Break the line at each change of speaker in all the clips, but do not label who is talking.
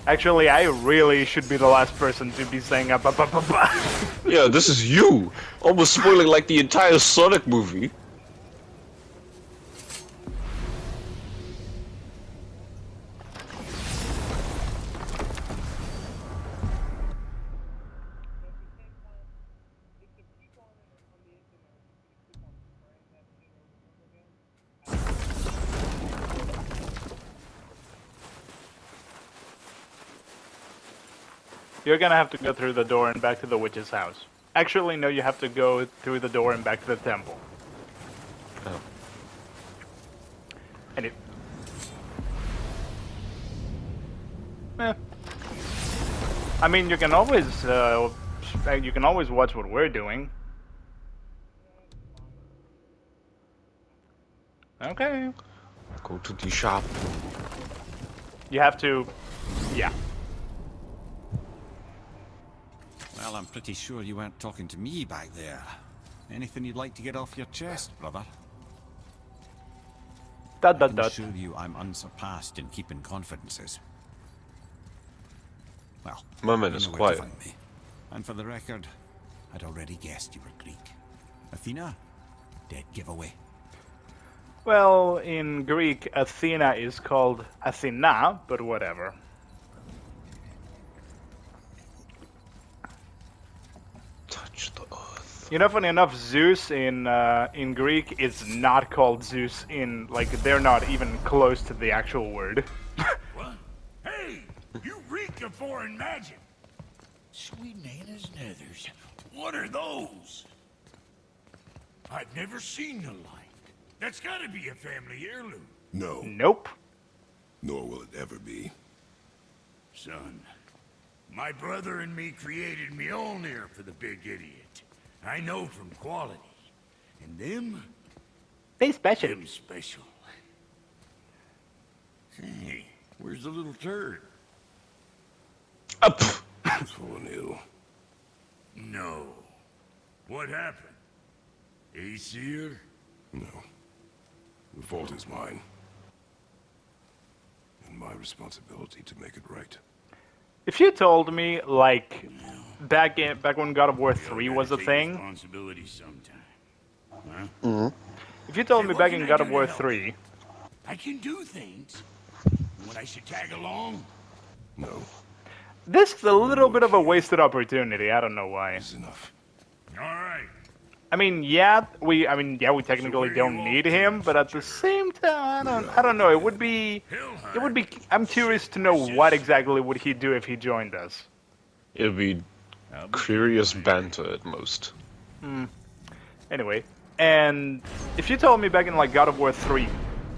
Actually, I really should be the last person to be saying
Yeah, this is you! Almost spoiling like the entire Sonic movie.
You're gonna have to go through the door and back to the witch's house. Actually, no, you have to go through the door and back to the temple.
Oh.
And I mean, you can always watch what we're doing. Okay.
Go to the shop.
You have to, yeah.
Well, I'm pretty sure you weren't talking to me back there. Anything you'd like to get off your chest, brother? I can assure you I'm unsurpassed in keeping confidences. Well,
My man
you
is
know where
quiet.
to find me. And for the record, I'd already guessed you were Greek. Athena? Dead giveaway.
Well, in Greek, Athena is called Athena, but whatever.
Touch the earth.
You know, funny enough, Zeus in Greek is not called Zeus in, like, they're not even close to the actual word.
What? Hey! You reek of foreign magic! Sweet Nana's nethers. What are those? I've never seen the like. That's gotta be a family heirloom.
No,
Nope.
nor will it ever be.
Son, my brother and me created me own ear for the big idiot. I know from quality. And
They special.
them special. Hey, where's the little turd?
Up!
Fallen ill.
No. What happened? Aesir?
No. The fault is mine. And my responsibility to make it right.
If you told me, like, back when God of War 3 was a
Take
thing,
responsibility sometime. Huh?
if you told
Hey,
me
what
back
can
in
I
God
do
of
to
War
help?
3,
I can do things. When I should tag along?
No,
this is a little bit of a wasted opportunity. I don't know why.
is enough.
All right.
I mean, yeah, we technically
where
don't
you
need
off to,
him, but at the same time, I don't know. It would be. I'm curious to know what exactly would he do if he joined us.
It'd be curious banter at most.
Anyway, and if you told me back in like God of War 3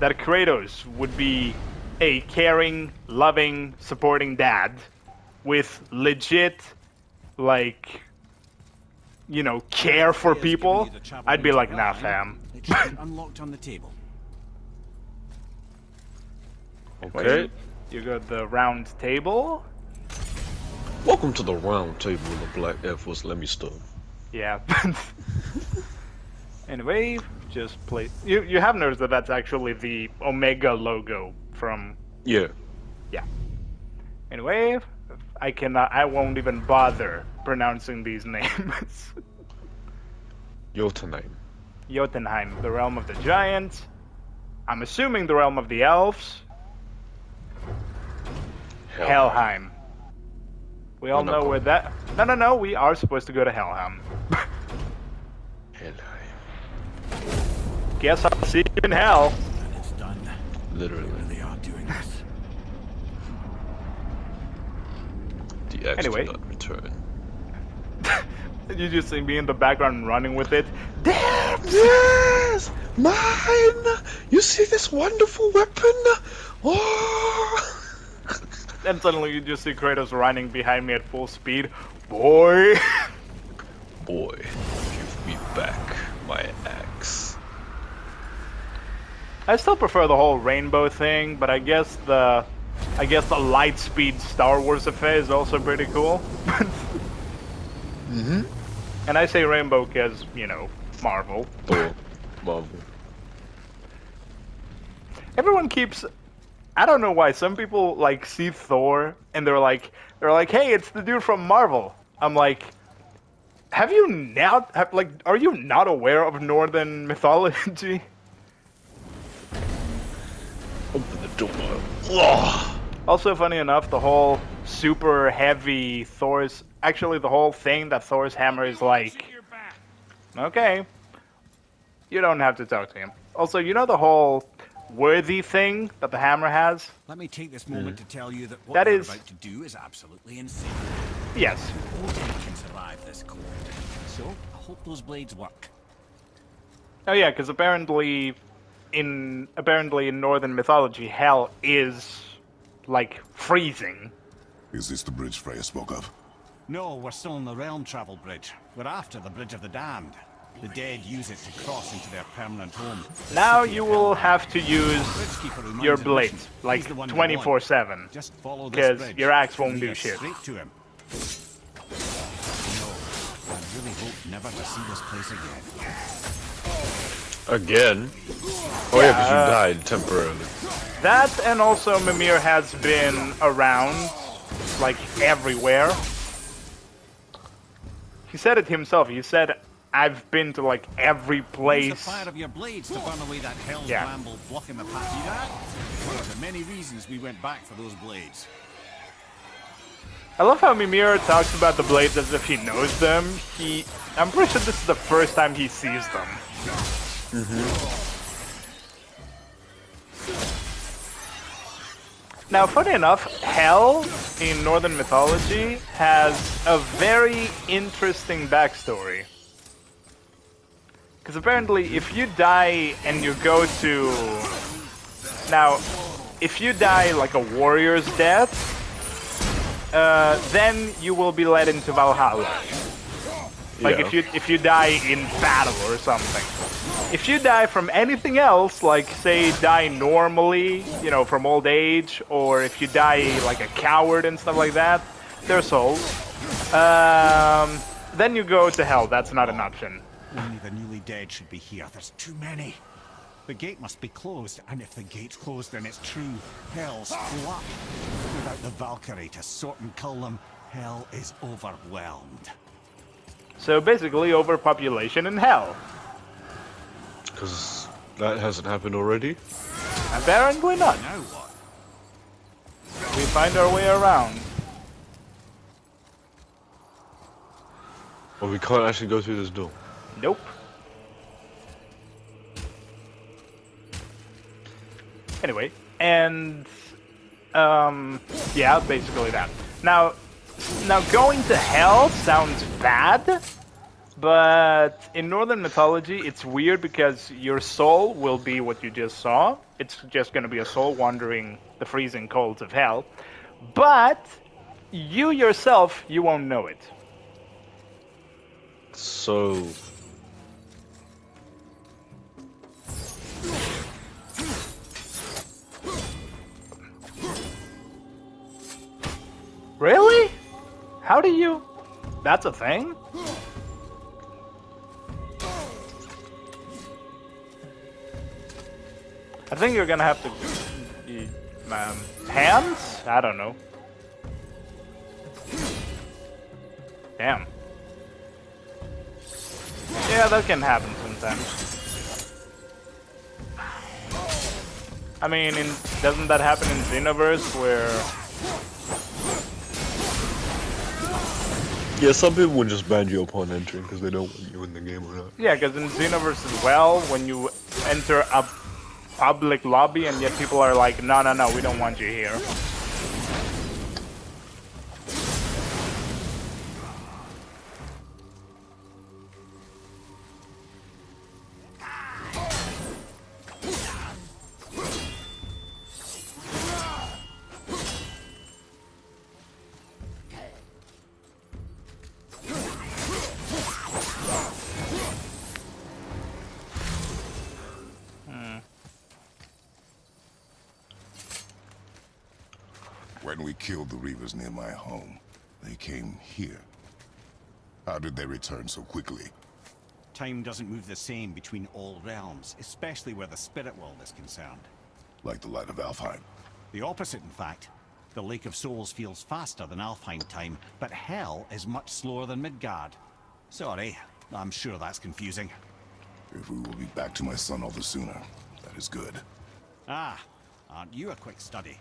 that Kratos would be a caring, loving, supporting dad with legit, like, you know, care for
Players giving
people,
you the travel
I'd be like,
ninja
nah,
outline.
fam.
It should be unlocked on the table.
Okay.
You got the round table.
Welcome to the round table of the Black Air Force Lemmy-Stone.
Yeah. Anyway, just play. You have noticed that that's actually the Omega logo from.
Yeah.
Yeah. Anyway, I won't even bother pronouncing these names.
Jotunheim.
Jotunheim, the realm of the giants. I'm assuming the realm of the elves. Helheim. We all
We're not
know
going.
where that. No. We are supposed to go to Helheim.
Helheim.
Guess I'll see you in hell.
And it's done.
Literally.
They are doing this.
The X
Anyway.
did not return.
You just see me in the background running with it. Damn!
Yes! Mine! You see this wonderful weapon? Oh!
Then suddenly you just see Kratos running behind me at full speed. Boy!
Boy, give me back my axe.
I still prefer the whole rainbow thing, but I guess the light speed Star Wars affair is also pretty cool.
Mm-hmm.
And I say rainbow because, you know, Marvel.
Oh, Marvel.
Everyone keeps I don't know why some people like see Thor and they're like, hey, it's the dude from Marvel. I'm like, are you not aware of Northern mythology?
Open the door. Oh.
Also, funny enough, the whole super heavy the whole thing that Thor's hammer is like, okay, you don't have to talk to him. Also, you know the whole worthy thing that the hammer has?
Let me take this moment to tell you that what
That
you're
is-
about to do is absolutely insane.
Yes.
No tank can survive this cold. So, I hope those blades work.
Oh yeah, because apparently in Northern mythology, hell is like freezing.
Is this the bridge Freya spoke of?
No, we're still on the realm travel bridge. We're after the Bridge of the Damned. The dead use it to cross into their permanent home.
Now you will have to use
Bridgekeeper reminds
your
us of
blade,
mission.
like
He's the one we want.
24/7.
Just follow this
'Cause
bridge.
your axe won't
Lead
do
us
shit.
Straight to him. No, I really hope never to see this place again.
Again? Oh yeah, because you died temporarily.
That and also Mimir has been around, like everywhere. He said it himself. He said, "I've been to like every
Use the
place."
fire of your blades to burn away that hell's
Yeah.
bramble blocking the path. See that? One of the many reasons we went back for those blades.
I love how Mimir talks about the blades as if he knows them. I'm pretty sure this is the first time he sees them. Now, funny enough, hell in Northern mythology has a very interesting backstory. Because apparently, if you die and you go to... Now, if you die like a warrior's death, then you will be led into Valhalla. Like
Yeah.
if you die in battle or something. If you die from anything else, like say die normally, you know, from old age, or if you die like a coward and stuff like that, their souls. Then you go to hell. That's not an option.
Only the newly dead should be here. There's too many. The gate must be closed, and if the gate's closed, then it's true. Hell's full up. Without the Valkyrie to sort and cull them, hell is overwhelmed.
So basically, overpopulation in hell.
Because that hasn't happened already.
Apparently not.
Now what?
We find our way around.
Well, we can't actually go through this door.
Nope. Anyway, and yeah, basically that. Now going to hell sounds bad, but in Northern mythology, it's weird because your soul will be what you just saw. It's just going to be a soul wandering the freezing colds of hell, but you yourself, you won't know it.
So...
Really? How do you... That's a thing? I think you're gonna have to... hands? I don't know. Damn. Yeah, that can happen sometimes. I mean, doesn't that happen in Xenoverse where...
Yeah, some people would just ban you upon entering because they don't want you in the game or not.
Yeah, because in Xenoverse as well, when you enter a public lobby and yet people are like, no, we don't want you here.
When we killed the Reavers near my home, they came here. How did they return so quickly?
Time doesn't move the same between all realms, especially where the spirit world is concerned.
Like the light of Alfheim.
The opposite, in fact. The Lake of Souls feels faster than Alfheim time, but Hell is much slower than Midgard. Sorry, I'm sure that's confusing.
If we will be back to my son all the sooner, that is good.
Ah, aren't you a quick study?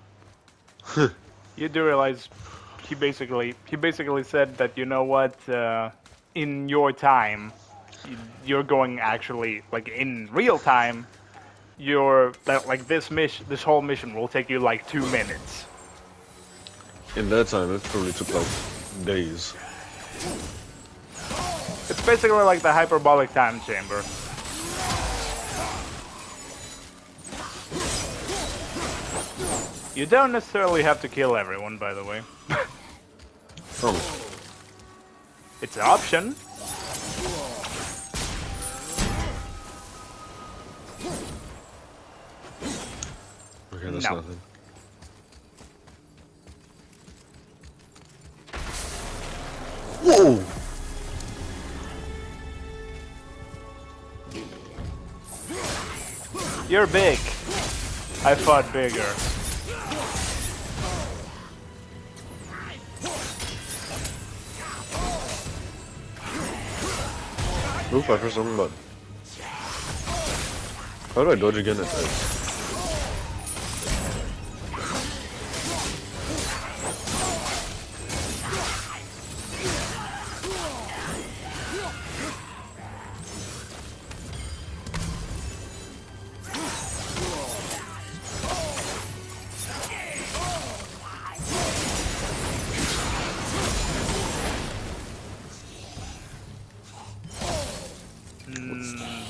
You do realize he basically said that, you know what, in your time, you're going actually, like, in real time, this whole mission will take you like 2 minutes.
In that time, it probably took like days.
It's basically like the hyperbolic time chamber. You don't necessarily have to kill everyone, by the way.
Promise.
It's an option.
Okay, that's
No.
nothing. Whoa!
You're big. I fought bigger.
Oop, I pressed the wrong button. How do I dodge again at that?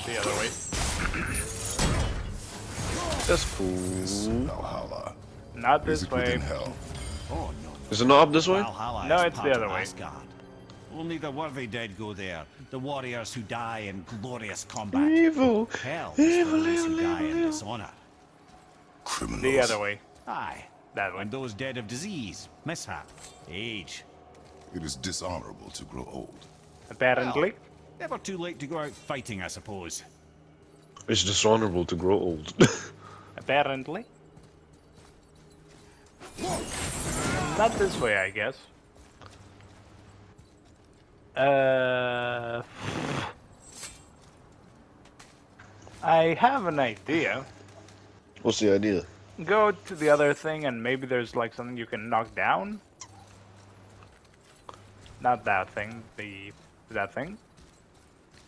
The other way.
That's cool.
Valhalla.
Not
Is
this
it
way.
within hell?
Oh, no.
Is it not up this way?
Valhalla
No,
is
it's the
part
other
of
way.
Asgard. Only the worthy dead go there. The warriors who die in glorious combat.
Evil.
Hell is for those who die in dishonor.
Criminals.
The other way.
Aye.
That way.
And those dead of disease, mishap, age.
It is dishonorable to grow old.
Apparently.
Never too late to go out fighting, I suppose.
It's dishonorable to grow old.
Apparently. Not this way, I guess. I have an idea.
What's the idea?
Go to the other thing and maybe there's like something you can knock down. Not that thing, that thing.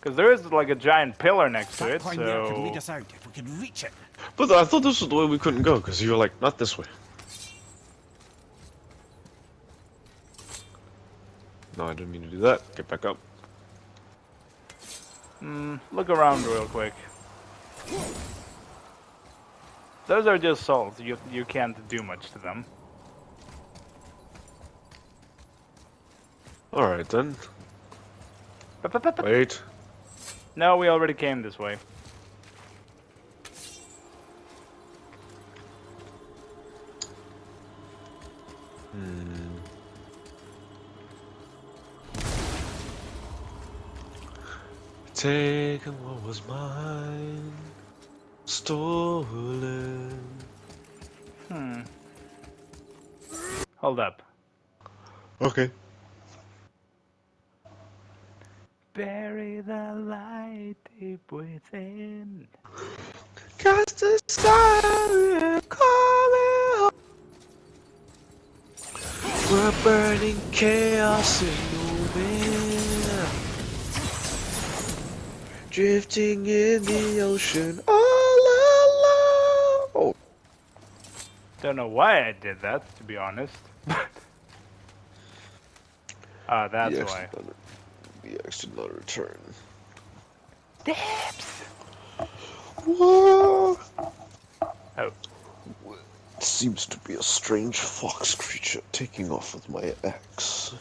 Because there is like a giant pillar next to
That
it,
point there could
so...
lead us out if we could reach it.
But I thought this was the way we couldn't go, because you were like, not this way. No, I didn't mean to do that. Get back up.
Look around real quick. Those are just souls. You can't do much to them.
Alright then. Wait.
No, we already came this way.
Taken what was mine, stolen.
Hold up.
Okay.
Bury the light deep within.
Cast a siren calling home. We're burning chaos and moving, drifting in the ocean all alone. Oh,
Don't know why I did that, to be honest. That's why.
The X did not return.
Dips!
Whoa.
Oh.
Seems to be a strange fox creature taking off with my axe.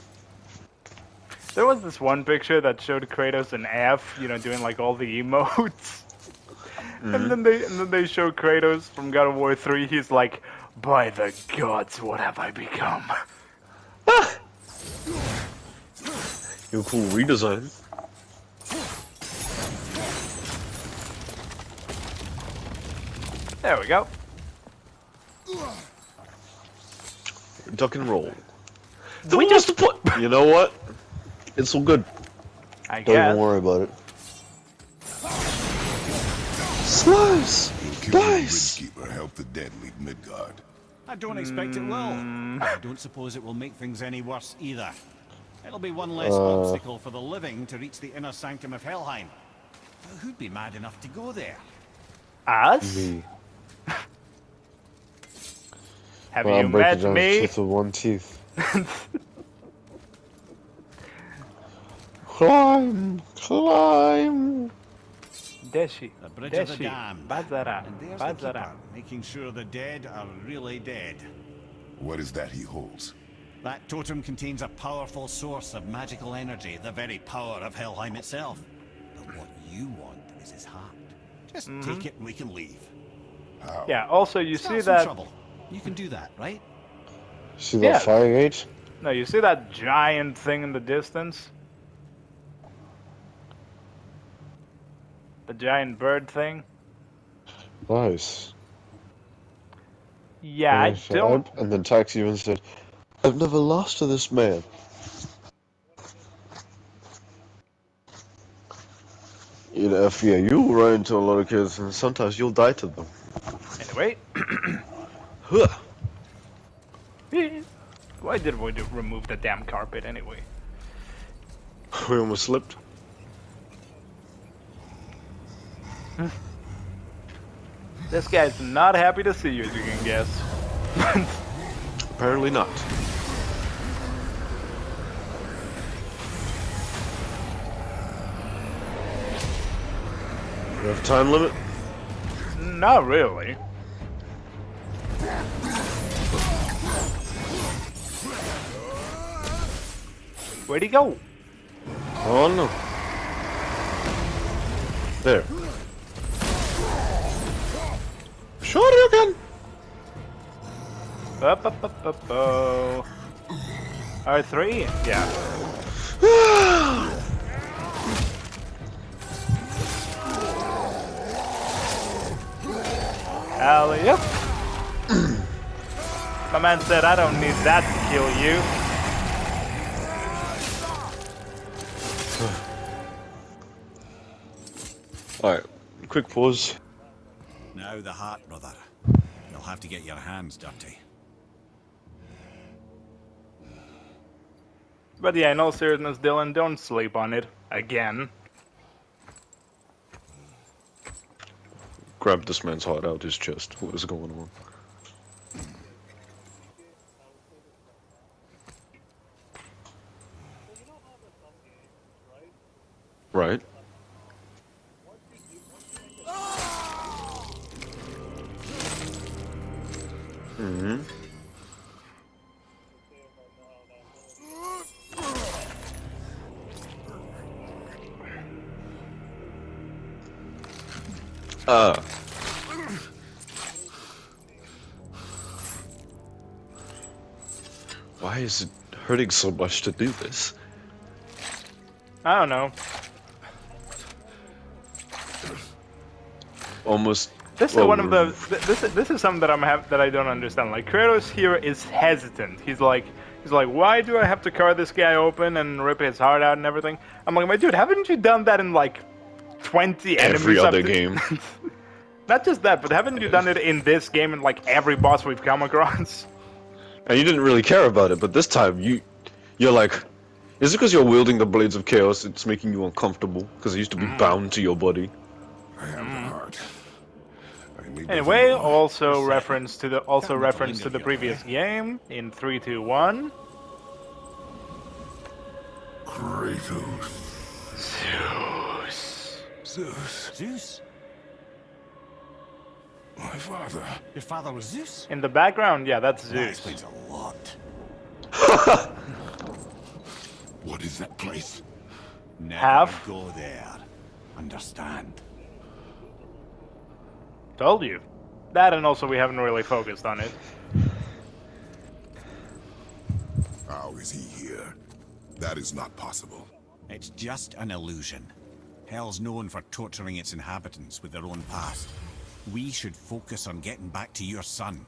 There was this one picture that showed Kratos and F, you know, doing like all the emotes. And then they show Kratos from God of War 3, he's like, by the gods, what have I become?
Your cool redesign.
There we go.
duck and roll.
We
What's
just
the point? You know what? It's all good.
I
Don't
guess.
even worry about it. Slice!
Killing the
Nice!
Bridgekeeper help the dead leave Midgard.
I don't expect it will. I don't suppose it will make things any worse either. It'll be one less obstacle for the living to reach the inner sanctum of Helheim. But who'd be mad enough to go there?
Us?
Me.
Have
Well,
you
I'm breaking
met
down
me?
teeth with one teeth. Climb! Climb!
Deshi.
The bridge of the
Deshi.
damned.
Bazara.
And there's the
Bazara.
keeper, making sure the dead are really dead.
What is that he holds?
That totem contains a powerful source of magical energy, the very power of Helheim itself. But what you want is his heart. Just take it and we can leave.
How?
Yeah, also you
It's
see
not some
that...
trouble. You can do that, right?
See
Yeah.
that fire gate?
No, you see that giant thing in the distance? The giant bird thing?
Nice.
Yeah, I
And shut
don't...
up, and then Taxi even said, I've never lost to this man. You know, if you run into a lot of kids, and sometimes you'll die to them.
Anyway.
Huh.
Why did we remove the damn carpet anyway?
We almost slipped.
This guy's not happy to see you, as you can guess.
Apparently not. You have a time limit?
Not really. Where'd he go?
Oh no. There. Shoryuken!
Up. R3? Yeah. Alley up. My man said, I don't need that to kill you.
Alright, quick pause.
Now the heart, brother. You'll have to get your hands dirty.
But yeah, in all seriousness, Dylan, don't sleep on it. Again.
Grab this man's heart out his chest. What is going on? Right. Mm-hmm. Why is it hurting so much to do this?
I don't know.
Almost.
This is one of the. This is something that that I don't understand. Like Kratos here is hesitant. He's like, why do I have to cut this guy open and rip his heart out and everything? I'm like, my dude, haven't you done that in like 20 enemies?
Every other
up to-
game.
Not just that, but haven't you done it in this game and like every boss we've come across?
And you didn't really care about it, but this time you're like, is it because you're wielding the blades of chaos? It's making you uncomfortable because it used to be bound to your body.
I have the heart. I need
Anyway,
nothing more.
also reference to the previous game in 3, 2, 1.
Kratos.
Zeus.
Zeus.
Zeus?
My father.
Your father was Zeus?
In the background, yeah, that's
That
Zeus.
explains a lot.
What is that place?
Never
Have?
go there. Understand?
Told you. That, and also we haven't really focused on it.
How is he here? That is not possible.
It's just an illusion. Hell's known for torturing its inhabitants with their own past. We should focus on getting back to your son.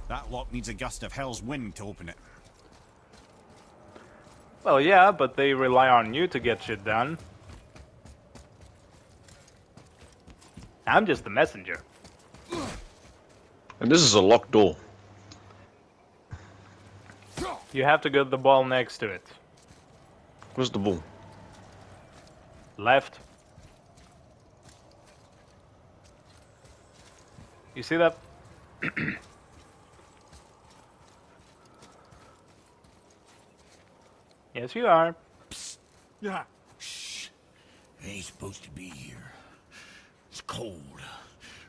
That lock needs a gust of hell's wind to open it.
Well, yeah, but they rely on you to get shit done. I'm just the messenger.
And this is a locked door.
You have to get the ball next to it.
Where's the ball?
Left. You see that? Yes, you are.
Yeah.
Shh. I ain't supposed to be here. It's cold.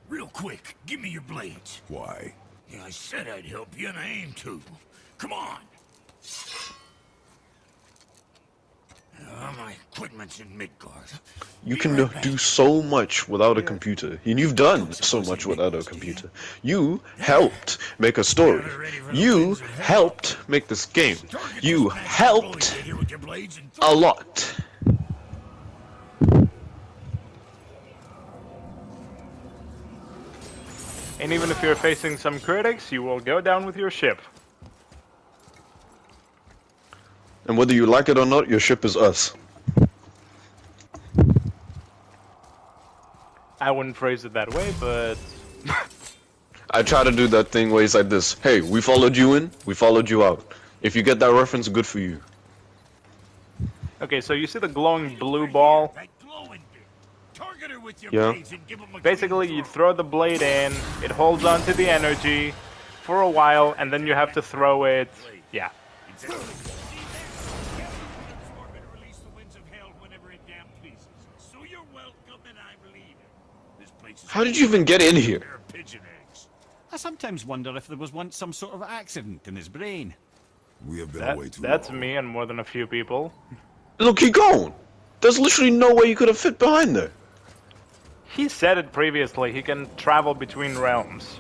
Real quick, give me your blades.
Why?
Yeah, I said I'd help you, and I aim to. Come on. My equipment's in Midgard.
You
Be
can
right back.
do so much without a computer. And you've done so much without a computer. You helped make a story. You helped make this game. You helped a lot.
And even if you're facing some critics, you will go down with your ship.
And whether you like it or not, your ship is us.
I wouldn't phrase it that way, but...
I try to do that thing where it's like this. Hey, we followed you in, we followed you out. If you get that reference, good for you.
Okay, so you see the glowing blue ball?
That glowing bit. Target her with your
Yeah.
blades and give 'em a
Basically,
clean
you
throw.
throw the blade in, it holds onto the energy for a while, and then you have to throw it... Yeah.
Exactly. Absorb and release the winds of hell whenever it damn pleases. So you're welcome, and I'm leaving. This place is
How did you even get in here?
full of pigeon eggs.
I sometimes wonder if there was once some sort of accident in his brain.
We have been
That,
away too
that's
long.
me and more than a few people.
Look, keep going. There's literally no way you could have fit behind there.
He said it previously, he can travel between realms.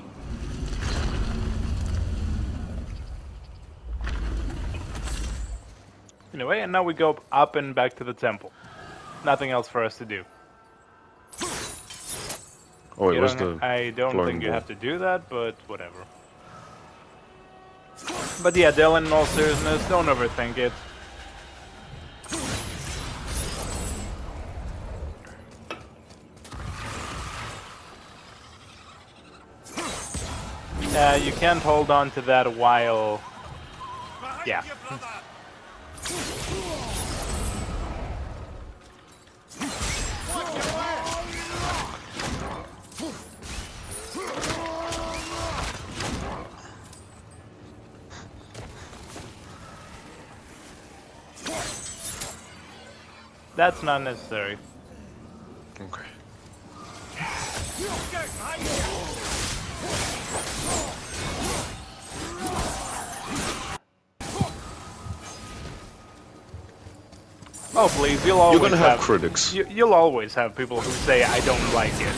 Anyway, and now we go up and back to the temple. Nothing else for us to do.
Oh wait,
You
where's
don't-
the...
I don't
flowing
think you
ball?
have to do that, but whatever. But yeah, Dylan, in all seriousness, don't overthink it. You can't hold on to that while... Yeah. That's not necessary.
Okay. Oh please, you'll always You're gonna have critics.
You'll always have people who say I don't like it.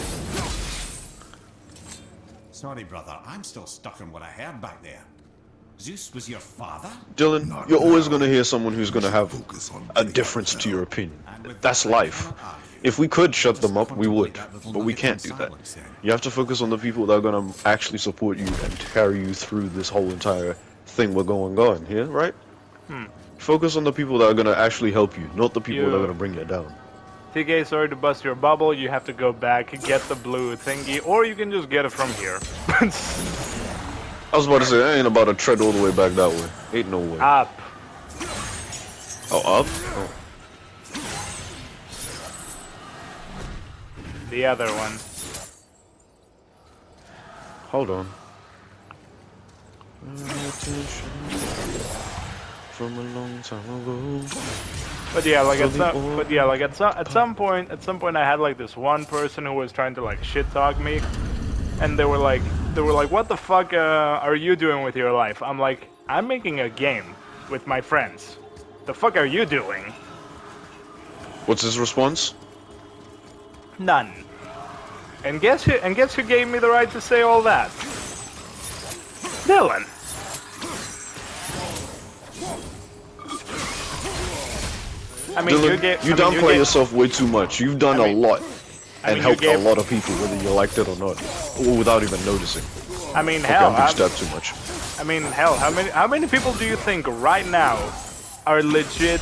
Sorry, brother, I'm still stuck on what I heard back there. Zeus was your father?
Dylan,
Not
you're always
now.
gonna hear someone who's gonna have
Focus on
a
getting
difference
out
to
now.
your opinion.
And with
That's
that, I
life.
cannot argue.
If we could shut
Just
them up, we would.
contemplate that little
But we
nugget
can't
in
do that.
silence then.
You have to focus on the people that are gonna actually support you and carry you through this whole entire thing we're going on here, right? Focus on the people that are gonna actually help you, not the people that are
You-
gonna bring you down.
TK, sorry to bust your bubble, you have to go back, get the blue thingy, or you can just get it from here.
I was about to say, I ain't about to tread all the way back that way. Ain't no way.
Up.
Oh, up? Oh.
The other one.
Hold on. From a long time ago.
But yeah, like at
So the
some, but yeah, like at some point, I had like this one person who was trying to like shit talk me, and they were like, what the fuck are you doing with your life? I'm like, I'm making a game with my friends. The fuck are you doing?
What's his response?
None. And guess who gave me the right to say all that? Dylan. I mean,
Dylan,
you gave.
you
I mean,
downplay yourself way too much. You've done
I mean-
a lot
I
and
mean, you
helped
gave-
a lot of people, whether you liked it or not, or without even noticing.
I mean,
Okay,
hell,
I'm being stabbed too much.
I mean, hell, how many people do you think right now are legit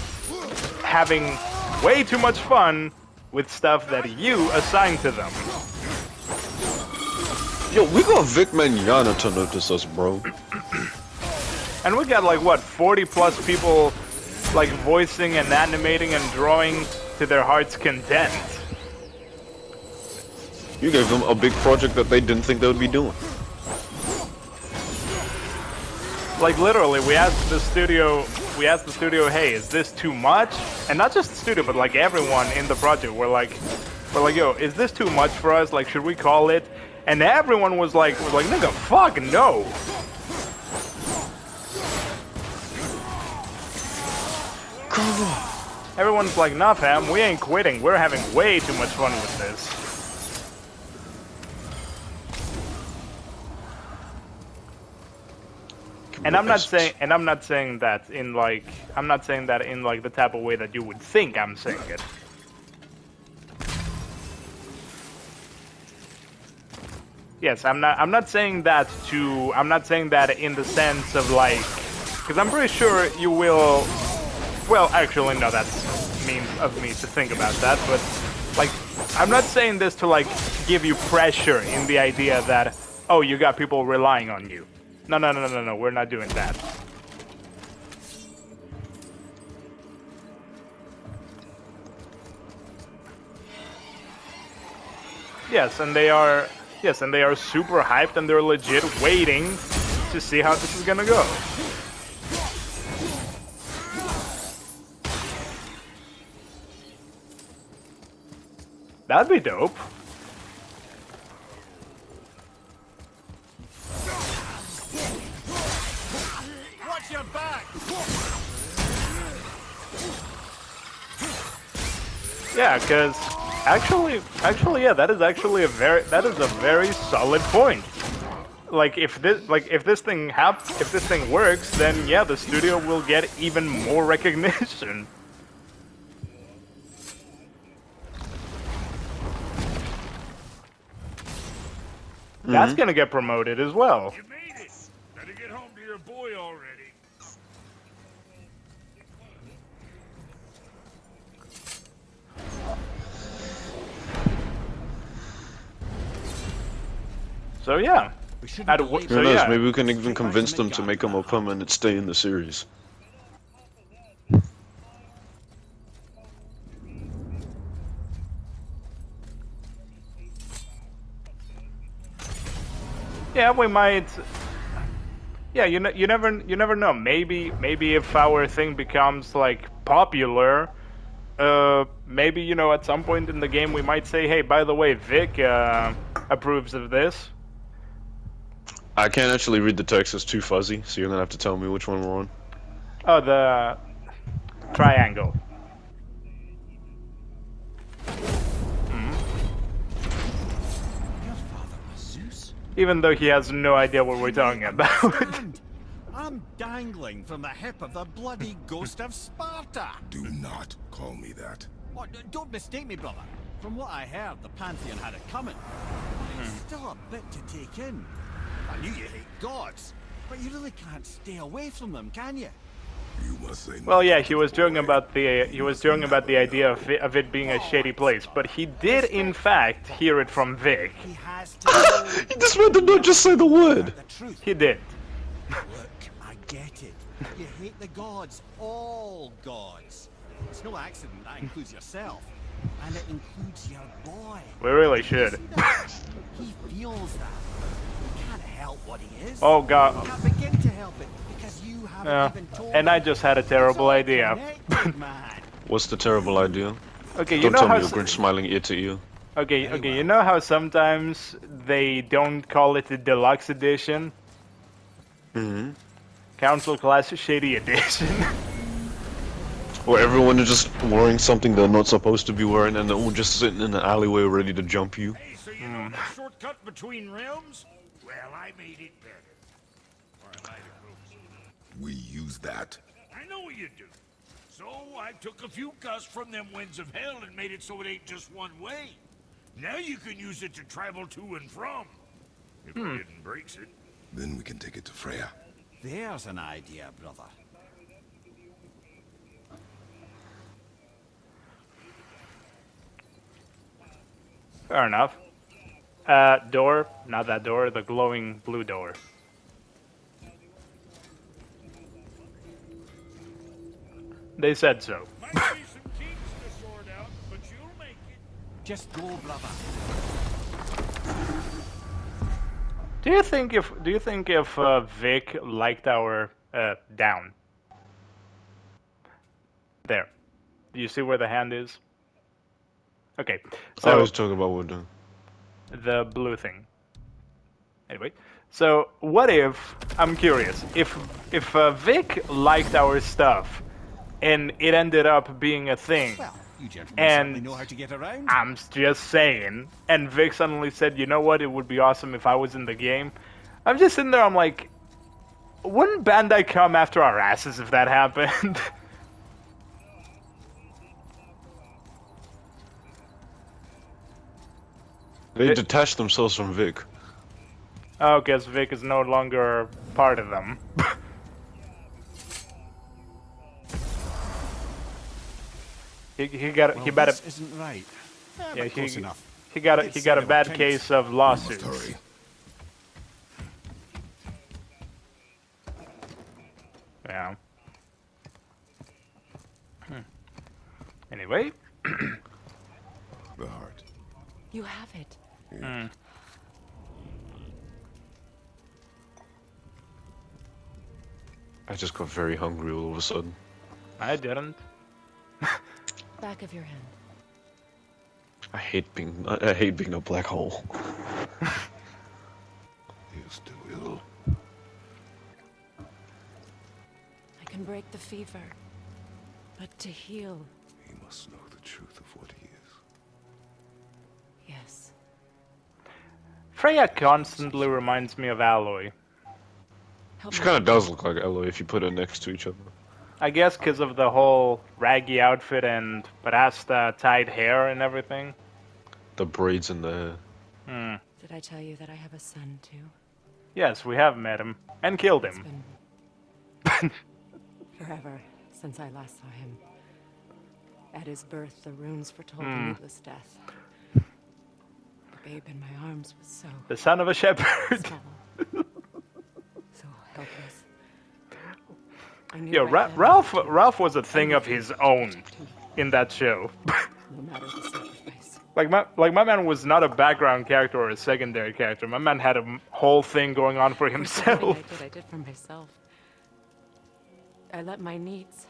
having way too much fun with stuff that you assign to them?
Yo, we got Vic Manana to notice us, bro.
And we got like what, 40 plus people like voicing and animating and drawing to their heart's content.
You gave them a big project that they didn't think they would be doing.
Like literally, we asked the studio, hey, is this too much? And not just the studio, but like everyone in the project, we're like, yo, is this too much for us? Like, should we call it? And everyone was like, nigga, fuck no.
Come on.
Everyone's like, nah, fam, we ain't quitting. We're having way too much fun with this. And I'm not saying that in like the type of way that you would think I'm saying it. Yes, I'm not saying that in the sense of like, because I'm pretty sure you will. Well, actually, no, that's mean of me to think about that, but like, I'm not saying this to like give you pressure in the idea that, oh, you got people relying on you. No, we're not doing that. Yes, and they are super hyped and they're legit waiting to see how this is gonna go. That'd be dope.
Watch your back!
Yeah, because actually, yeah, that is a very solid point. Like if this thing works, then yeah, the studio will get even more recognition. That's gonna get promoted as well.
You made it! Better get home to your boy already.
So yeah.
Who knows, maybe we can even convince them to make him a permanent stay in the series.
Yeah, we might. Yeah, you never know. Maybe if our thing becomes like popular, maybe at some point in the game we might say, hey, by the way, Vic approves of this.
I can't actually read the text, it's too fuzzy, so you're gonna have to tell me which one we're on.
Oh, the triangle. Even though he has no idea what we're talking about.
I'm dangling from the hip of the bloody ghost of Sparta.
Do not call me that.
What, don't mistake me, brother. From what I heard, the Pantheon had it coming. It's still a bit to take in. I knew you hate gods, but you really can't stay away from them, can you?
You must say
Well, yeah, he was joking about the idea of it being a shady place, but he did in fact hear it from Vic.
He has to
He just read the note, just say the word.
the truth.
He did.
Look, I get it. You hate the gods, all gods. It's no accident that includes yourself, and it includes your boy.
We really should.
See that? He feels that. He can't help what he is.
Oh god.
He can't begin to help it because you haven't even told
And I
him.
just had a terrible
It's all
idea.
connected, man.
What's the terrible idea?
Okay, you
Don't
know
tell
how
me you're Grinch smiling ear to ear.
okay, you know how sometimes they don't call it the deluxe edition?
Mm-hmm.
Council Class Shady Edition.
Where everyone is just wearing something they're not supposed to be wearing and they're all just sitting in an alleyway ready to jump you.
Hey, so you know that shortcut between realms? Well, I made it better. Or I might have broke some.
we use that.
I know you do. So I took a few gusts from them winds of hell and made it so it ain't just one way. Now you can use it to travel to and from. If Aiden breaks it.
Then we can take it to Freya.
There's an idea, brother.
Fair enough. Door. Not that door. The glowing blue door. They said so.
Might be some kinks to sort out, but you'll make it.
Just go, brother.
Do you think if Vic liked our down? There. Do you see where the hand is? Okay.
I
So
was talking about what doing.
the blue thing. Anyway, so what if I'm curious if Vic liked our stuff and it ended up being a thing?
Well, you gentlemen
And
certainly know how to get around.
I'm just saying. And Vic suddenly said, you know what, it would be awesome if I was in the game. I'm just sitting there, I'm like, wouldn't Bandai come after our asses if that happened?
They detached themselves from Vic.
Oh, guess Vic is no longer part of them. he got
Well,
he bet
this
a,
isn't right.
yeah,
But close enough.
he got
Did
he
say
got a
they were
bad
kinks.
case of
We must
lawsuits.
hurry.
Yeah. Anyway,
The heart.
You have it.
I just got very hungry all of a sudden.
I didn't.
Back of your hand.
I hate being a black hole.
He is still ill.
I can break the fever. But to heal,
He must know the truth of what he is.
yes.
Freya constantly reminds me of Alloy.
Help
She
me.
kind of does look like Eloy if you put her next to each other.
I guess because of the whole raggy outfit and Rasta tied hair and everything.
The braids in the hair.
Did I tell you that I have a son too?
Yes, we have met him and killed
It's
him.
been forever since I last saw him. At his birth, the runes foretold a needless death. The babe in my arms was so
The son of a shepherd.
small, so helpless. I knew
Yo,
right then
Ralph was a thing of his own in that show.
no matter the sacrifice.
Like my man was not a background character or a secondary character. My man had a whole thing going on for
Everything
himself.
I did for myself. I let my needs,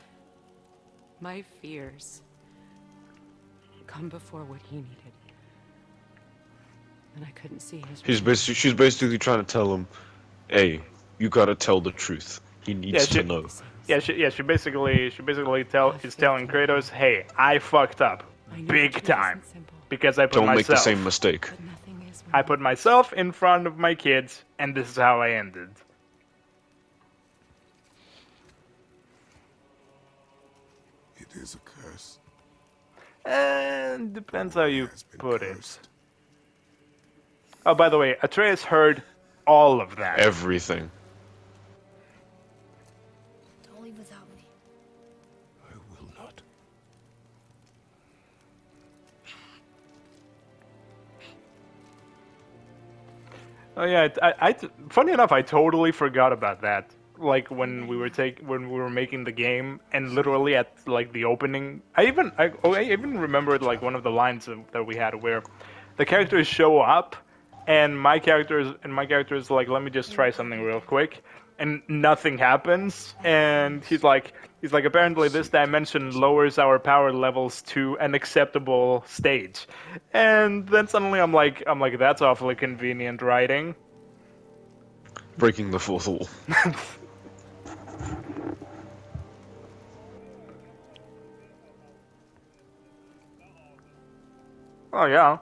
my fears, come before what he needed. And I couldn't see his.
She's basically trying to tell him, hey, you gotta tell the truth. He needs to know.
Yeah, she basically is telling Kratos, hey, I fucked up
I know
big
the truth
time
isn't simple,
because I put
Don't make the
myself
same mistake.
but nothing is.
I put myself in front of my kids, and this is how I ended.
It is a curse.
And depends how you
Has been
put it.
cursed.
Oh, by the way, Atreus heard all of that.
Everything.
Don't leave without me.
I will not.
Oh yeah, funny enough, I totally forgot about that. Like when we were making the game, and literally at like the opening, I even remembered like one of the lines that we had where the characters show up, and my character is like, let me just try something real quick, and nothing happens, and he's like, apparently this dimension lowers our power levels to an acceptable stage, and then suddenly I'm like, that's awfully convenient writing.
Breaking the fourth wall.
Oh yeah.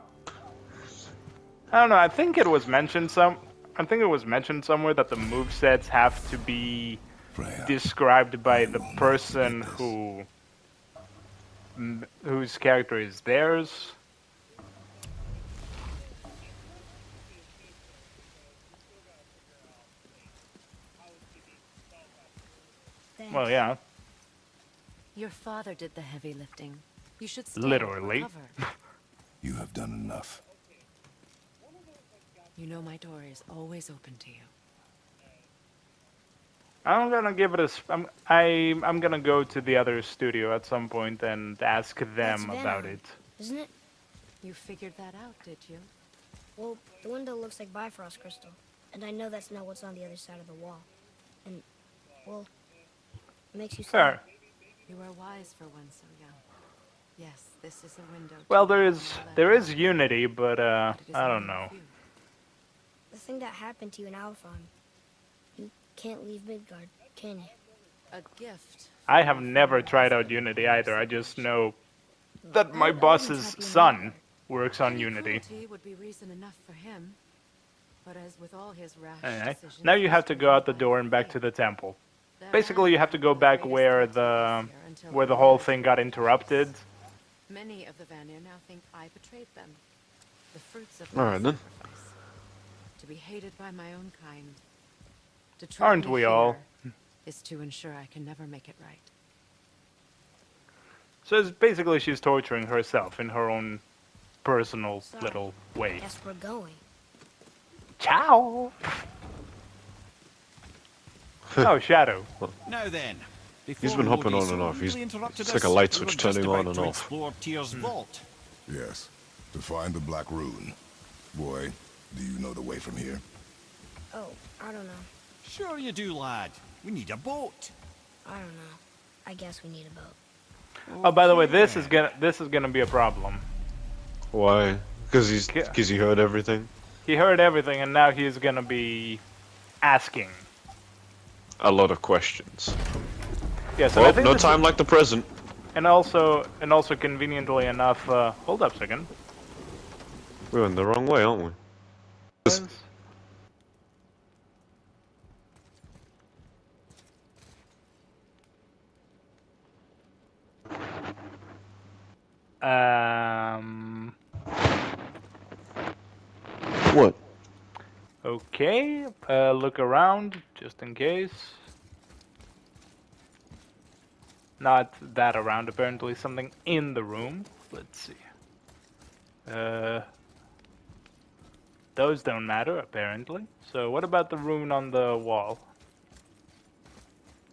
I don't know. I think it was mentioned somewhere that the movesets have to be
Freya.
described by the person whose character is theirs. Well, yeah,
Your father did the heavy lifting. You should stay.
Literally.
Recover.
You have done enough.
You know my door is always open to you.
I'm gonna give it a. I'm gonna go to the other studio at some point and ask them
That's
about
Venom,
it.
isn't it?
You figured that out, did you?
Well, the window looks like Bifrost crystal, and I know that's not what's on the other side of the wall. And, well, it makes you sad.
Sure.
You are wise for one so young. Yes, this is a window.
Well,
to
there
the
is unity, but
but it is
I don't
only
know.
a few.
The thing that happened to you in Alphon, you can't leave Midgard, can you?
A gift.
I have never tried out Unity either. I just know that my
I wouldn't
boss's
trap you in
son
either.
works on
Any
Unity.
cruelty would be reason enough for him. But as with all his rash
Alright.
decisions,
Now you have to
he's
go out the
driven
door
by
and back to
fate.
the temple.
There
Basically, you have to go back
greatest
where
threat to us here until
where the
we
whole
learn
thing
to
got
face
interrupted.
Many of the Vanir now think I betrayed them. The fruits of my
Alright then.
sacrifice. To be hated by my own kind. To trap
Aren't
me
we all?
here is to ensure I can never make it right.
So it's basically she's torturing herself in her own personal
Sorry.
little way.
Guess we're going.
Ciao. Oh, Shadow.
Now then,
He's been hopping on and off. It's like a light switch turning on and off.
Explore Tyr's vault.
Yes, to find the Black Rune. Boy, do you know the way from here?
Oh, I don't know.
Sure you do, lad. We need a boat.
I don't know. I guess we need a boat.
Oh, by the way, this is gonna be a problem.
Why? Because he heard everything.
He heard everything, and now he's gonna be asking.
A lot of questions.
Yeah, so I
Well,
think
no
this
time
is,
like the present.
and also conveniently enough. Hold up a second.
We're in the wrong way, aren't we? What?
Okay. Look around just in case. Not that around. Apparently, something in the room. Let's see. Those don't matter apparently. So what about the rune on the wall?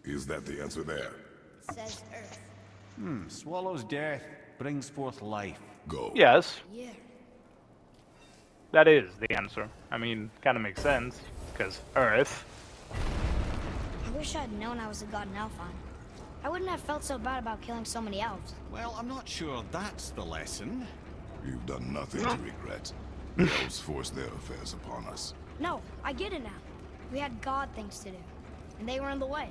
Is that the answer there?
Says Earth.
Swallows death, brings forth life.
Go.
Yes,
Yeah.
that is the answer. I mean, kind of makes sense because Earth.
I wish I'd known I was a god in Alphon. I wouldn't have felt so bad about killing so many elves.
Well, I'm not sure that's the lesson.
You've done nothing to regret. The elves forced their affairs upon us.
No, I get it now. We had god things to do, and they were in the way,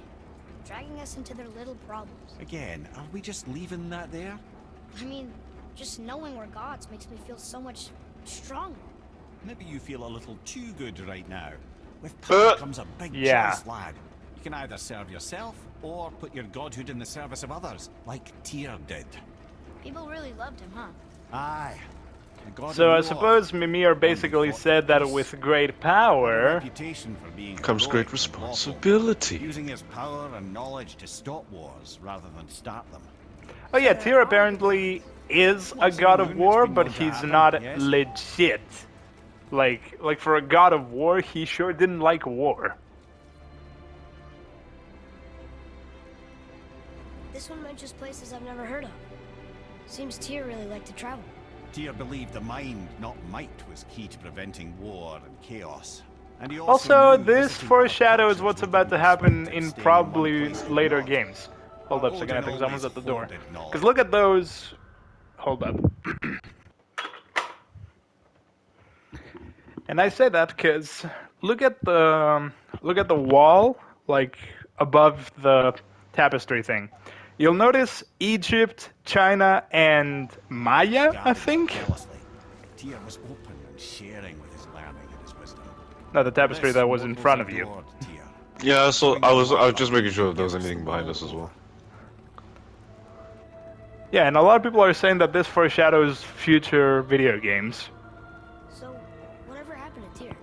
dragging us into their little problems.
Again, are we just leaving that there?
I mean, just knowing we're gods makes me feel so much stronger.
Maybe you feel a little too good right now. With power comes a big
Yeah.
choice, lad. You can either serve yourself, or put your godhood in the service of others, like Tyr did.
People really loved him, huh?
Aye. The god
So
of
I
war.
suppose Mimir basically said that with great power.
Reputation for being
Comes
heroic
great
and lawful,
responsibility.
using his power and knowledge to stop wars rather than start them.
Oh yeah, Tyr apparently is a god of war, but he's not
Yes.
legit. Like for a god of war, he sure didn't like war.
This one mentions places I've never heard of. Seems Tyr really liked to travel.
Tyr believed the mind, not might, was key to preventing war and chaos. And he
Also,
knew
this
visiting
foreshadows
other
what's
cultures
about to
wouldn't
happen
restrict
in
staying
probably
one place and
later
not.
games. Hold up a second, I think
Odin
someone's at
always
the door.
hoarded knowledge.
Because look at those. Hold up. And I say that because look at the wall, like above the tapestry thing. You'll notice Egypt, China, and Maya, I
Guarded
think.
jealously. Tyr was open and sharing with his learning and his wisdom.
No, the tapestry
This
that was in
mortals
front of you.
adored Tyr.
Yeah, so I was just making sure if there was anything behind us as well.
Yeah, and a lot of people are saying that this foreshadows future video games.
So, whatever happened to Tyr?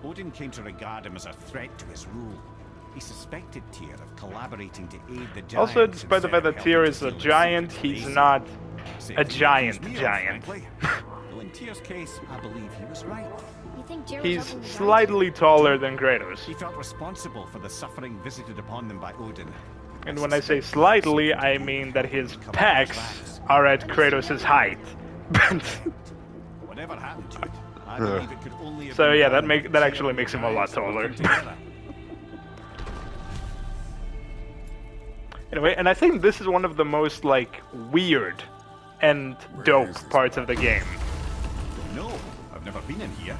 Odin came to regard him as a threat to his rule. He suspected Tyr of collaborating to aid the giants.
Also, despite the fact
instead of
that Tyr
helping
is
to
a
steal the
giant,
secrets of
he's
Aesir.
not
Same
a
thing
giant
accused me of,
giant.
frankly. Though in Tyr's case, I believe he was right.
You think Tyr was
He's
helping the giants?
slightly taller than Kratos.
He felt responsible for the suffering visited upon them by Odin.
And when I say slightly, I mean that his pecs are at Kratos' height.
Whatever happened to it, I believe it could only have
So
been
yeah,
done
that
with
that
Tyr
actually
and the
makes him a lot
giants
taller.
working together.
Anyway, and I think this is one of the most like weird and dope parts of the game.
No, I've never been in here.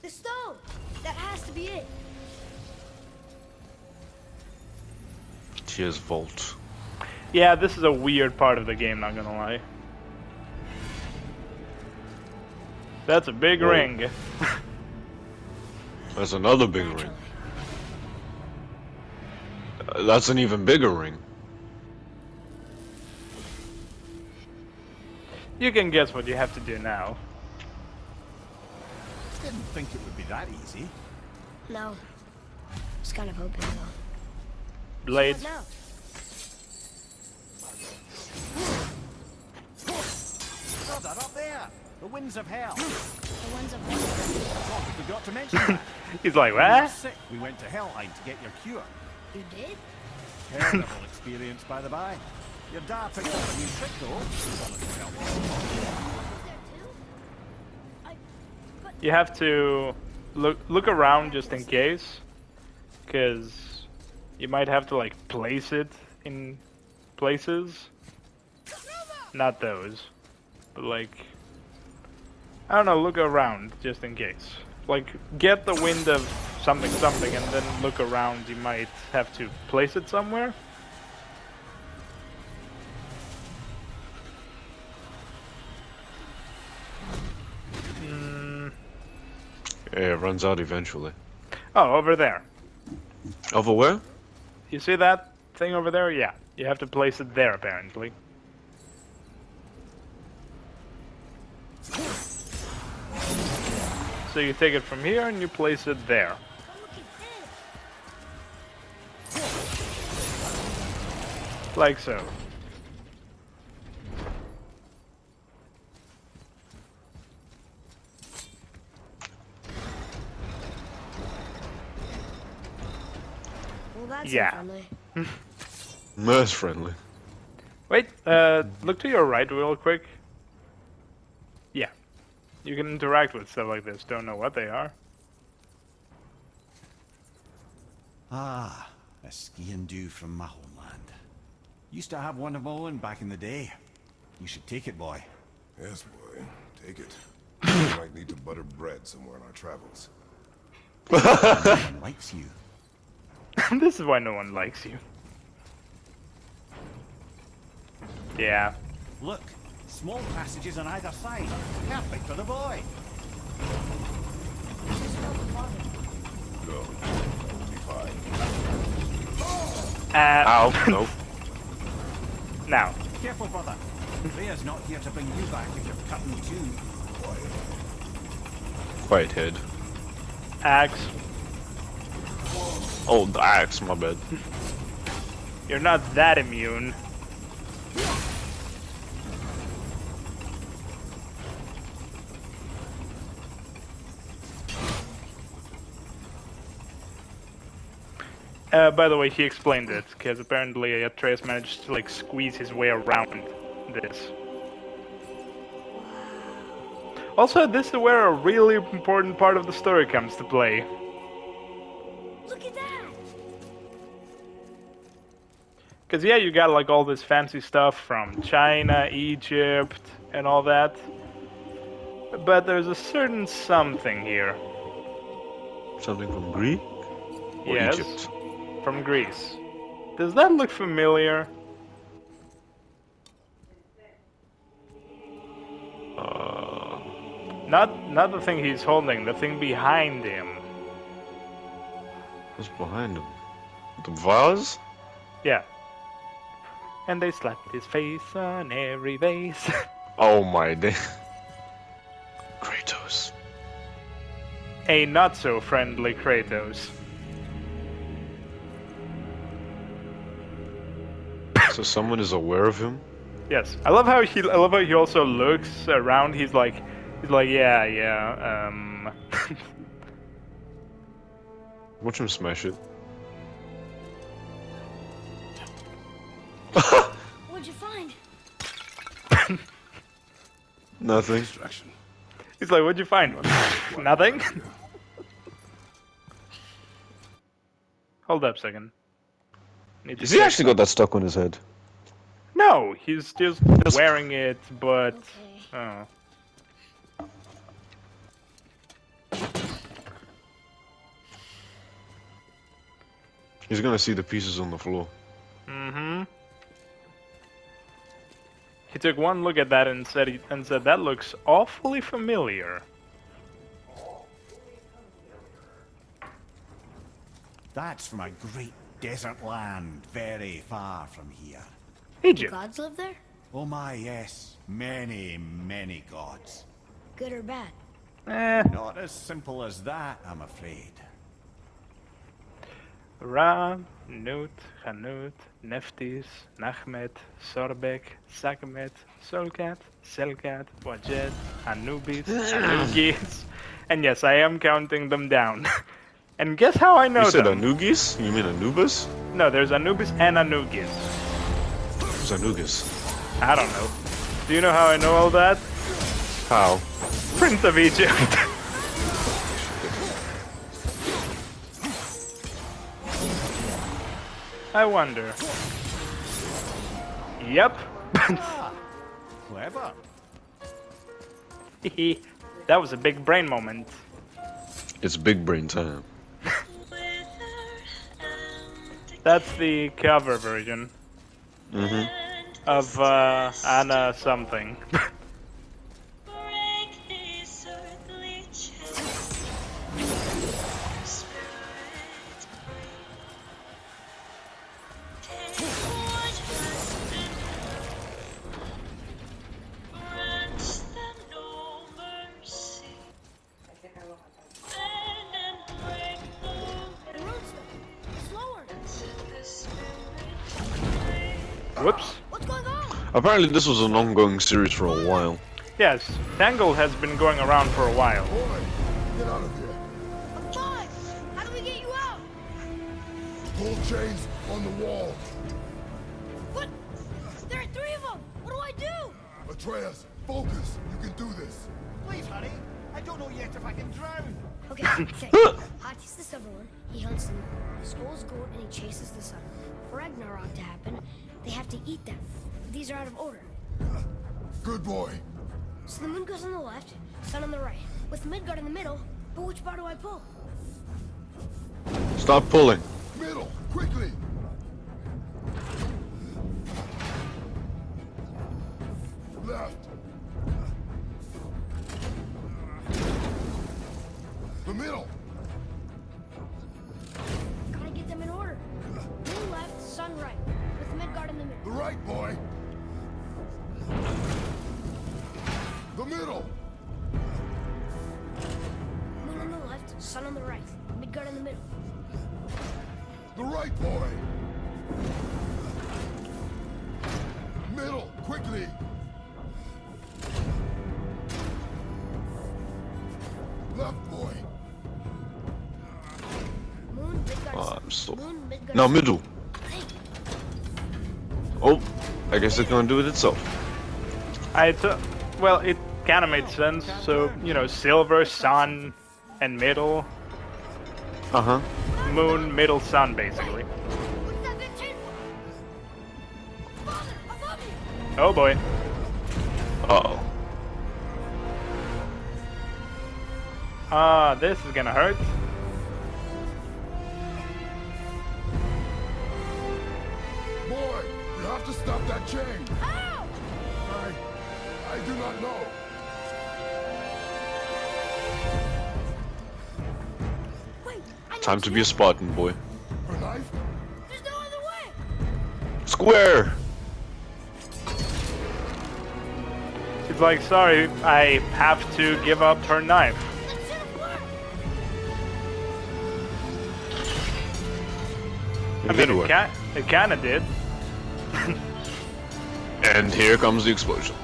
The stone! That has to be it.
Tyr's vault.
Yeah, this is a weird part of the game, not gonna lie. That's a big
Whoa.
ring.
That's another big ring. That's an even bigger ring.
You can guess what you have to do now.
Didn't think it would be that easy.
No. Just kind of hoping though.
Blades.
No.
Oh, they're up there! The winds of hell!
The ones up there.
Oh, we forgot to mention that.
He's like,
We were
what?
sick. We went to Helheim to get your cure.
You did?
Terrible experience, by the by. Your dad picked up a new trick, though.
Was there two? But
You have to look around just in case, because you might have to like place it in places. Not those, but like, I don't know, look around just in case. Like, get the wind of something something and then look around, you might have to place it somewhere.
Yeah, it runs out eventually.
Oh, over there.
Over where?
You see that thing over there? Yeah, you have to place it there apparently. So you take it from here and you place it there.
look at this.
Like so.
Well, that's
Yeah.
unfriendly.
That's friendly.
Wait, look to your right real quick. Yeah. You can interact with stuff like this. Don't know what they are.
Ah, a skiing dew from my homeland. Used to have one of my own back in the day. You should take it, boy.
Yes, boy. Take it. We might need to butter bread somewhere in our travels.
No one likes you.
This is why no one likes you. Yeah.
Look, small passages on either side. Perfect for the boy.
Go. Be fine.
Ow, nope.
Now.
Careful, brother. Freya's not here to bring you back if you're cutting too.
Quiet head.
Axe.
Oh, the axe, my bad.
You're not that immune. By the way, he explained it, because apparently Atreus managed to like squeeze his way around this. Also, this is where a really important part of the story comes to play.
Look at that!
Because yeah, you got like all this fancy stuff from China, Egypt, and all that. But there's a certain something here.
Something from Greek? Or
Yes.
Egypt?
From Greece. Does that look familiar? Not the thing he's holding, the thing behind him.
What's behind him? The vase?
Yeah. And they slapped his face on every vase.
Oh my day. Kratos.
a not so friendly Kratos.
So someone is aware of him?
Yes, I love how he also looks around. He's like, yeah.
Watch him smash it.
What'd you find?
Nothing.
Distraction.
He's like, what'd you find? Nothing. Hold up a second. Need to
Has he
check
actually got that stuck on his head?
No, he's just wearing it, but
Okay.
oh.
He's gonna see the pieces on the floor.
Mm-hmm. He took one look at that and said, that looks awfully familiar.
That's from a great desert land very far from here.
Egypt.
Gods live there?
Oh my, yes. Many, many gods.
Good or bad?
Not as simple as that, I'm afraid.
Ra, Nut, Hanut, Neftis, Nachmet, Sorbek, Sakmet, Solkat, Selkat, Wajet, Anubis, Anugis. And yes, I am counting them down. And guess how I know
You said
them?
Anugis? You mean Anubis?
No, there's Anubis and Anugis.
Who's Anugis?
I don't know. Do you know how I know all that?
How?
Prince of Egypt. I wonder. Yep.
Clever.
That was a big brain moment.
It's big brain time.
That's the cover version
Mm-hmm.
of Anna something.
Slower!
Whoops.
What's going on?
Apparently this was an ongoing series for a while.
Yes, Tangle has been going around for a while.
Boy, get out of here.
I'm fine! How do we get you out?
Pull chains on the wall.
What? There are three of them! What do I do?
Atreus, focus. You can do this.
Please, honey. I don't know yet if I can drown.
Okay, okay. Hati's the silver one. He hunts them. Skull's goat and he chases the sun. For Ragnarok to happen, they have to eat them. These are out of order.
Good boy.
So the moon goes on the left, sun on the right, with Midgard in the middle. But which bar do I pull?
Stop pulling.
Middle, quickly. Left. The middle.
Gotta get them in order. Moon left, sun right, with Midgard in the middle.
The right, boy. The middle.
Moon on the left, sun on the right, Midgard in the middle.
The right, boy. Middle, quickly. Left, boy.
Moon, Midgard,
Oh,
sun.
I'm so...
Moon, Midgard.
Now
sun.
middle.
Hey,
Oh, I guess it's gonna do it itself.
Well, it kind of made sense. So, you know, silver, sun, and middle.
Uh-huh.
Moon, middle, sun, basically.
what's that big chain for? Father, above you!
Oh boy.
Uh-oh.
This is gonna hurt.
Boy, you have to stop that chain.
Ow!
I do not know.
Wait, I know
Time
what
to
to
be a
do.
Spartan, boy.
A knife?
There's no other way!
Square!
It's like, sorry, I have to give up her knife.
Let's hit him work!
I
did
mean,
work.
it kinda did.
And here comes the explosion.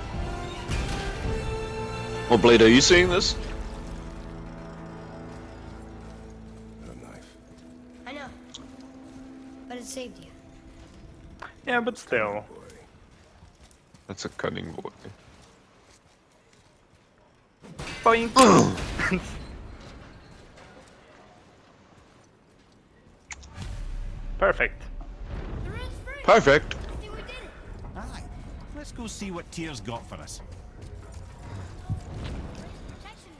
Well, Blade, are you seeing this?
A knife.
I know. But it saved you.
Yeah, but still.
That's a cunning boy.
Boing. Perfect.
The room's free.
Perfect.
I think we did it.
Aye. Let's go see what Tyr's got for us.
Protection.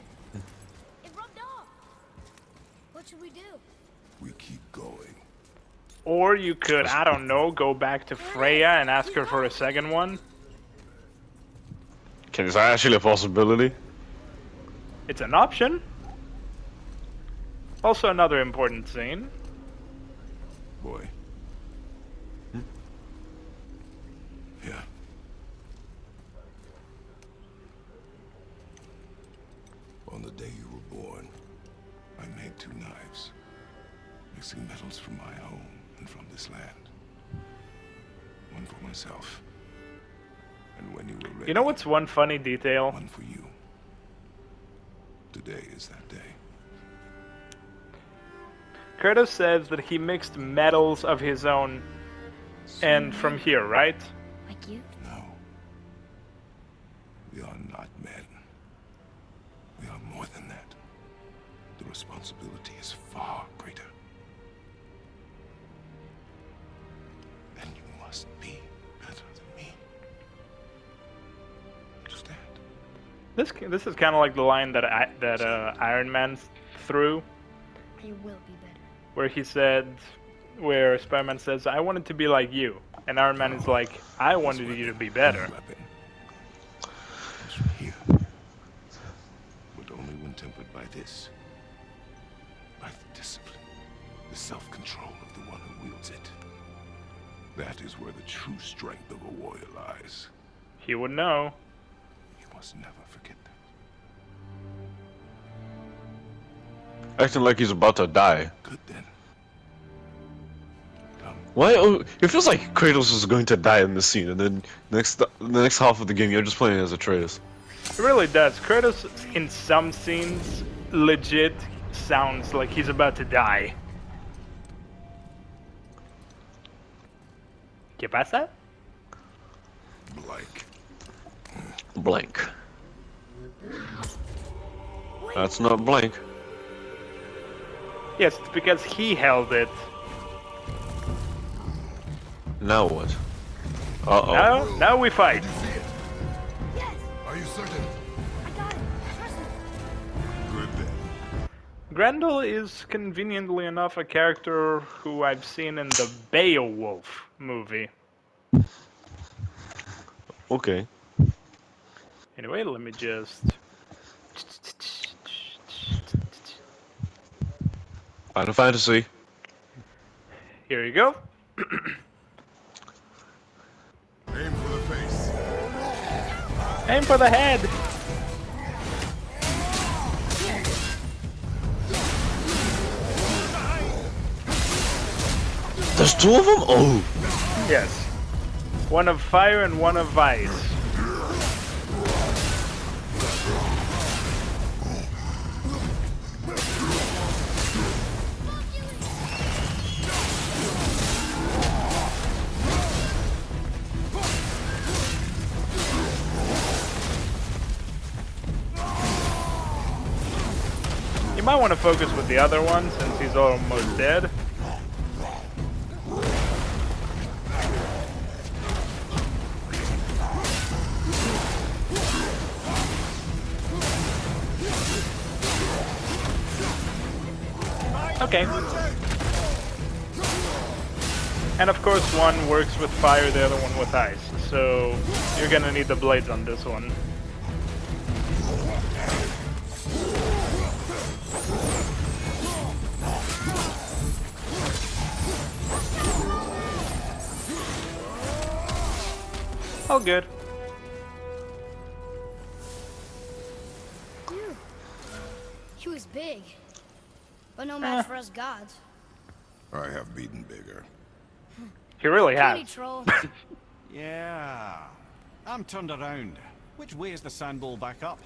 It rubbed off. What should we do?
We keep going.
Or you could, I don't know, go back to Freya and ask her for a second one.
Is that actually a possibility?
It's an option. Also another important scene.
Boy. Yeah. On the day you were born, I made 2 knives, mixing metals from my home and from this land. One for myself, and when you were ready,
You know what's one funny detail?
one for you. Today is that day.
Kratos says that he mixed metals of his own and from here, right?
Like you?
No. We are not men. We are more than that. The responsibility is far greater. And you must be better than me. Understand?
This is kind of like the line that Iron Man threw,
I will be better.
where he said, where Spider-Man says, "I wanted to be like you," and Iron Man is like, "I wanted you to be better."
Weapon comes from here. But only when tempered by this. By the discipline, the self-control of the one who wields it. That is where the true strength of a warrior lies.
He would know.
You must never forget that.
Acting like he's about to die.
Good then. Come.
Why? Oh, it feels like Kratos is going to die in this scene, and then the next half of the game you're just playing as Atreus.
It really does. Kratos, in some scenes, legit sounds like he's about to die. ¿Qué pasa?
Blank.
Blank. That's not blank.
Yes, it's because he held it.
Now what? Uh-oh.
Now we fight.
Yes!
Are you certain?
I got it. Trust me.
Good then.
Grendel is conveniently enough a character who I've seen in the Beowulf movie.
Okay.
Anyway, let me just...
Final Fantasy.
Here you go.
Aim for the face.
Aim for the head.
There's 2 of them? Oh.
Yes. One of fire and one of ice. You might want to focus with the other one since he's almost dead. Okay. And of course one works with fire, the other one with ice. So you're gonna need the blades on this one. All good.
Phew. He was big. But no match for us gods.
I have beaten bigger.
He really
Pretty
has.
troll.
Yeah. I'm turned around. Which way is the sand bowl back up?